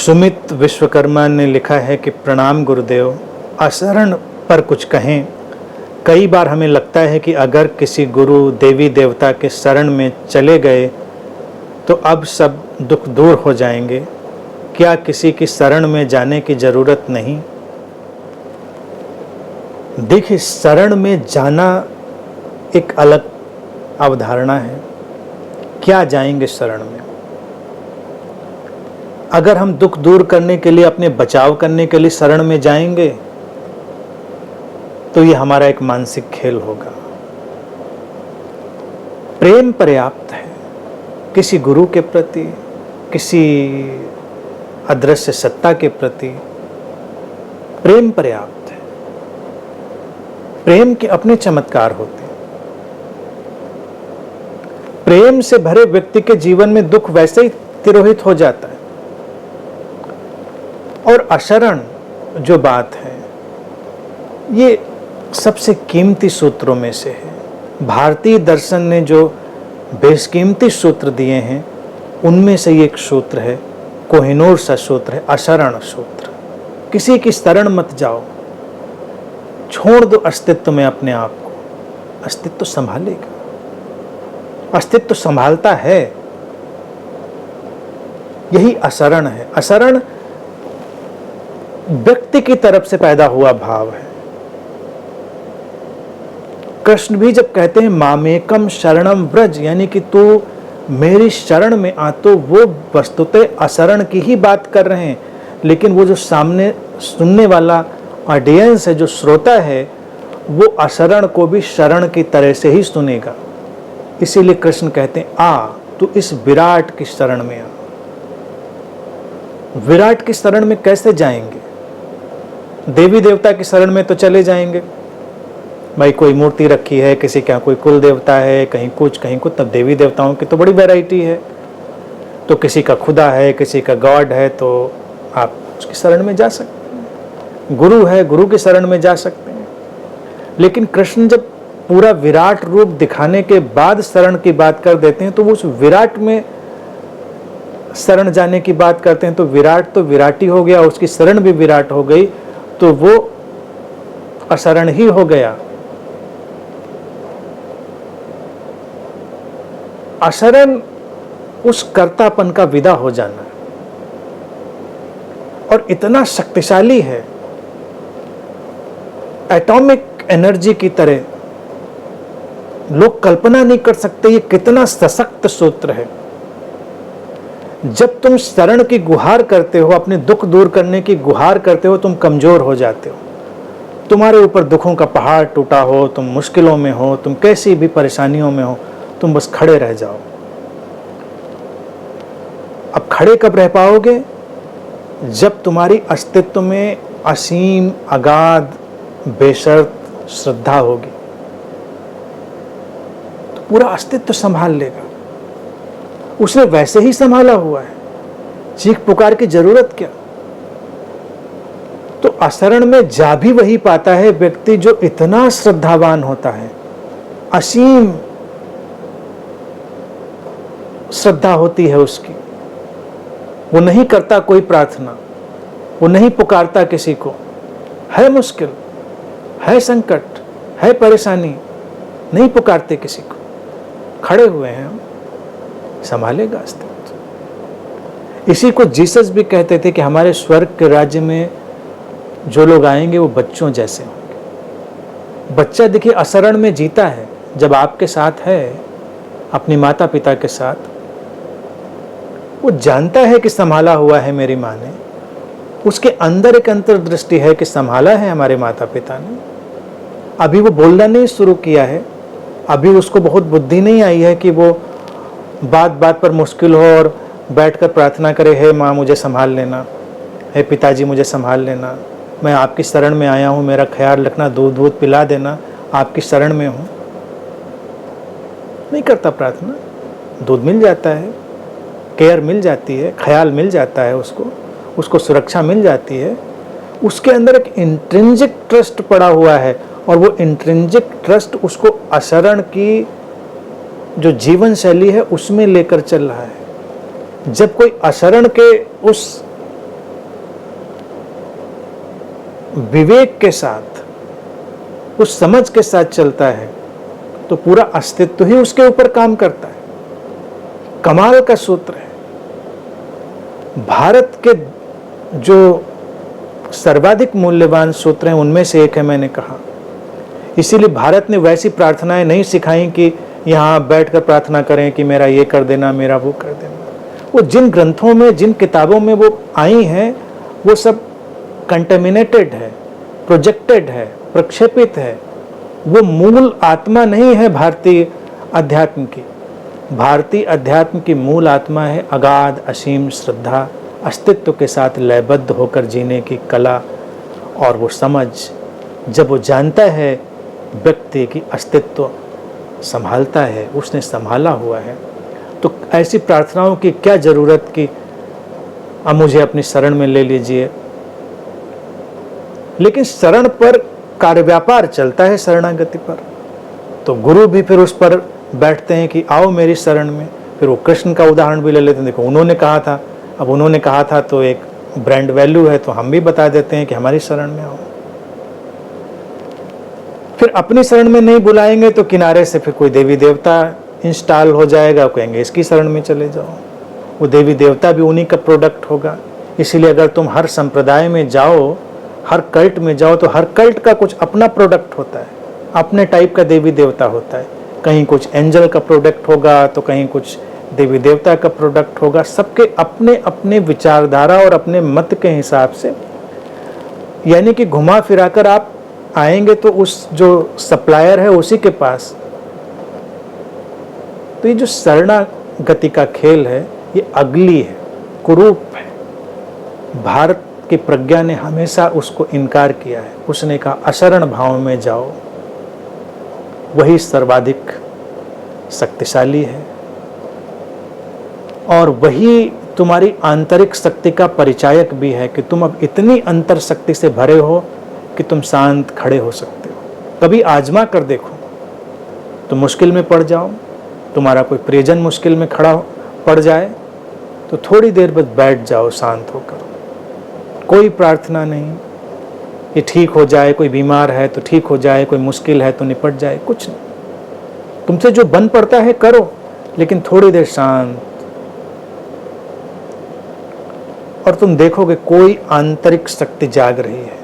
सुमित विश्वकर्मा ने लिखा है कि प्रणाम गुरुदेव, असरण पर कुछ कहें। कई बार हमें लगता है कि अगर किसी गुरु देवी देवता के शरण में चले गए तो अब सब दुख दूर हो जाएंगे। क्या किसी की शरण में जाने की जरूरत नहीं? देखिए, शरण में जाना एक अलग अवधारणा है। क्या जाएंगे शरण में? अगर हम दुख दूर करने के लिए, अपने बचाव करने के लिए शरण में जाएंगे तो ये हमारा एक मानसिक खेल होगा। प्रेम पर्याप्त है किसी गुरु के प्रति, किसी अदृश्य सत्ता के प्रति। प्रेम पर्याप्त है। प्रेम के अपने चमत्कार होते हैं। प्रेम से भरे व्यक्ति के जीवन में दुख वैसे ही तिरोहित हो जाता है। और अशरण जो बात है, ये सबसे कीमती सूत्रों में से है। भारतीय दर्शन ने जो बेशकीमती सूत्र दिए हैं उनमें से एक सूत्र है, कोहिनूर सा सूत्र है, अशरण सूत्र। किसी की शरण मत जाओ, छोड़ दो अस्तित्व में अपने आप को। अस्तित्व संभालेगा, अस्तित्व संभालता है। यही अशरण है। अशरण व्यक्ति की तरफ से पैदा हुआ भाव है। कृष्ण भी जब कहते हैं मामेकम शरणम व्रज, यानी कि तू मेरी शरण में आ, तो वो वस्तुतः अशरण की ही बात कर रहे हैं। लेकिन वो जो सामने सुनने वाला ऑडियंस है, जो श्रोता है, वो अशरण को भी शरण की तरह से ही सुनेगा। इसीलिए कृष्ण कहते हैं आ, तू इस विराट की शरण में आ। विराट की शरण में कैसे जाएंगे? देवी देवता की शरण में तो चले जाएंगे। भाई कोई मूर्ति रखी है, किसी का कोई कुल देवता है, कहीं कुछ कहीं कुछ। तब देवी देवताओं की तो बड़ी वैरायटी है। तो किसी का खुदा है, किसी का गॉड है, तो आप उसकी शरण में जा सकते हैं। गुरु है, गुरु की शरण में जा सकते हैं। लेकिन कृष्ण जब पूरा विराट रूप दिखाने के बाद शरण की बात कर देते हैं तो वो उस विराट में शरण जाने की बात करते हैं। तो विराट तो विराट ही हो गया, उसकी शरण भी विराट हो गई, तो वो अशरण ही हो गया। अशरण उस कर्तापन का विदा हो जाना, और इतना शक्तिशाली है, एटॉमिक एनर्जी की तरह। लोग कल्पना नहीं कर सकते ये कितना सशक्त सूत्र है। जब तुम शरण की गुहार करते हो, अपने दुख दूर करने की गुहार करते हो, तुम कमजोर हो जाते हो। तुम्हारे ऊपर दुखों का पहाड़ टूटा हो, तुम मुश्किलों में हो, तुम कैसी भी परेशानियों में हो, तुम बस खड़े रह जाओ। अब खड़े कब रह पाओगे? जब तुम्हारी अस्तित्व में असीम, अगाध, बेशर्त श्रद्धा होगी, तो पूरा अस्तित्व संभाल लेगा। उसने वैसे ही संभाला हुआ है, चीख पुकार की जरूरत क्या। तो अशरण में जा भी वही पाता है व्यक्ति जो इतना श्रद्धावान होता है, असीम श्रद्धा होती है उसकी। वो नहीं करता कोई प्रार्थना, वो नहीं पुकारता किसी को। है मुश्किल, है संकट, है परेशानी, नहीं पुकारते किसी को, खड़े हुए हैं हम, संभालेगा अस्तित्व। इसी को जीसस भी कहते थे कि हमारे स्वर्ग के राज्य में जो लोग आएंगे वो बच्चों जैसे होंगे। बच्चा देखिए अशरण में जीता है। जब आपके साथ है, अपनी माता पिता के साथ, वो जानता है कि संभाला हुआ है मेरी माँ ने। उसके अंदर एक अंतर्दृष्टि है कि संभाला है हमारे माता पिता ने। अभी वो बोलना नहीं शुरू किया है, अभी उसको बहुत बुद्धि नहीं आई है कि वो बात बात पर मुश्किल हो और बैठकर प्रार्थना करे, हे माँ मुझे संभाल लेना, हे पिताजी मुझे संभाल लेना, मैं आपकी शरण में आया हूँ, मेरा ख्याल रखना, दूध दूध पिला देना, आपकी शरण में हूँ। नहीं करता प्रार्थना। दूध मिल जाता है, केयर मिल जाती है, ख्याल मिल जाता है, उसको सुरक्षा मिल जाती है। उसके अंदर एक इंट्रिंसिक ट्रस्ट पड़ा हुआ है, और वो इंट्रिंसिक ट्रस्ट उसको अशरण की जो जीवन शैली है उसमें लेकर चल रहा है। जब कोई अशरण के उस विवेक के साथ, उस समझ के साथ चलता है तो पूरा अस्तित्व ही उसके ऊपर काम करता है। कमाल का सूत्र है। भारत के जो सर्वाधिक मूल्यवान सूत्र हैं उनमें से एक है, मैंने कहा। इसीलिए भारत ने वैसी प्रार्थनाएं नहीं सिखाई कि यहाँ बैठकर प्रार्थना करें कि मेरा ये कर देना, मेरा वो कर देना। वो जिन ग्रंथों में, जिन किताबों में वो आई हैं, वो सब कंटेमिनेटेड है, प्रोजेक्टेड है, प्रक्षेपित है। वो मूल आत्मा नहीं है भारतीय अध्यात्म की। भारतीय अध्यात्म की मूल आत्मा है अगाध असीम श्रद्धा, अस्तित्व के साथ लयबद्ध होकर जीने की कला और वो समझ। जब वो जानता है व्यक्ति की अस्तित्व संभालता है, उसने संभाला हुआ है, तो ऐसी प्रार्थनाओं की क्या ज़रूरत कि अब मुझे अपनी शरण में ले लीजिए। लेकिन शरण पर कार्य व्यापार चलता है, शरणागति पर। तो गुरु भी फिर उस पर बैठते हैं कि आओ मेरी शरण में। फिर वो कृष्ण का उदाहरण भी ले लेते हैं, देखो उन्होंने कहा था, अब उन्होंने कहा था तो एक ब्रांड वैल्यू है, तो हम भी बता देते हैं कि हमारी शरण में आओ। फिर अपनी शरण में नहीं बुलाएंगे तो किनारे से फिर कोई देवी देवता इंस्टॉल हो जाएगा, कहेंगे इसकी शरण में चले जाओ। वो देवी देवता भी उन्हीं का प्रोडक्ट होगा। इसीलिए अगर तुम हर संप्रदाय में जाओ, हर कल्ट में जाओ, तो हर कल्ट का कुछ अपना प्रोडक्ट होता है, अपने टाइप का देवी देवता होता है। कहीं कुछ एंजल का प्रोडक्ट होगा, तो कहीं कुछ देवी देवता का प्रोडक्ट होगा। सबके अपने अपने विचारधारा और अपने मत के हिसाब से, यानी कि घुमा फिराकर आप आएंगे तो उस जो सप्लायर है उसी के पास। तो ये जो शरणागति का खेल है, ये अगली है, कुरूप है। भारत की प्रज्ञा ने हमेशा उसको इनकार किया है। उसने कहा अशरण भाव में जाओ, वही सर्वाधिक शक्तिशाली है और वही तुम्हारी आंतरिक शक्ति का परिचायक भी है कि तुम अब इतनी अंतर शक्ति से भरे हो कि तुम शांत खड़े हो सकते हो। कभी आजमा कर देखो, तुम मुश्किल में पड़ जाओ, तुम्हारा कोई प्रियजन मुश्किल में खड़ा पड़ जाए, तो थोड़ी देर बाद बैठ जाओ शांत होकर। कोई प्रार्थना नहीं, ये ठीक हो जाए, कोई बीमार है तो ठीक हो जाए, कोई मुश्किल है तो निपट जाए, कुछ नहीं। तुमसे जो बन पड़ता है करो, लेकिन थोड़ी देर शांत, और तुम देखोगे कोई आंतरिक शक्ति जाग रही है,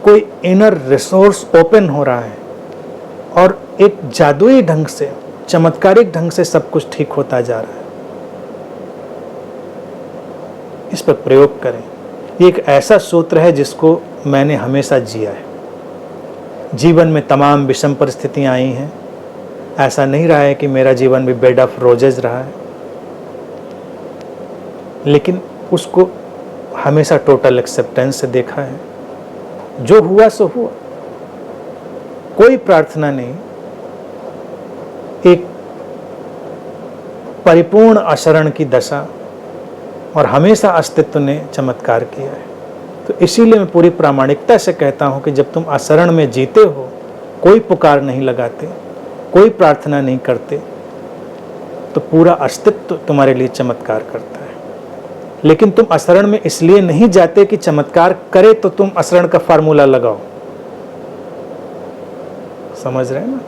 कोई इनर रिसोर्स ओपन हो रहा है और एक जादुई ढंग से, चमत्कारिक ढंग से सब कुछ ठीक होता जा रहा है। इस पर प्रयोग करें। ये एक ऐसा सूत्र है जिसको मैंने हमेशा जिया है। जीवन में तमाम विषम परिस्थितियां आई हैं, ऐसा नहीं रहा है कि मेरा जीवन भी बेड ऑफ रोजेज रहा है, लेकिन उसको हमेशा टोटल एक्सेप्टेंस से देखा है। जो हुआ सो हुआ, कोई प्रार्थना नहीं, एक परिपूर्ण अशरण की दशा, और हमेशा अस्तित्व ने चमत्कार किया है। तो इसीलिए मैं पूरी प्रामाणिकता से कहता हूं कि जब तुम अशरण में जीते हो, कोई पुकार नहीं लगाते, कोई प्रार्थना नहीं करते, तो पूरा अस्तित्व तुम्हारे लिए चमत्कार करता है। लेकिन तुम अशरण में इसलिए नहीं जाते कि चमत्कार करे तो तुम अशरण का फार्मूला लगाओ। समझ रहे हैं ना?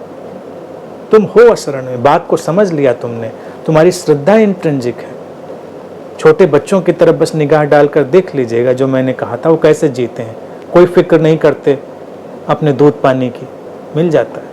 तुम हो अशरण में, बात को समझ लिया तुमने, तुम्हारी श्रद्धा इंट्रिंसिक है। छोटे बच्चों की तरफ बस निगाह डालकर देख लीजिएगा, जो मैंने कहा था वो कैसे जीते हैं। कोई फिक्र नहीं करते अपने दूध पानी की, मिल जाता है।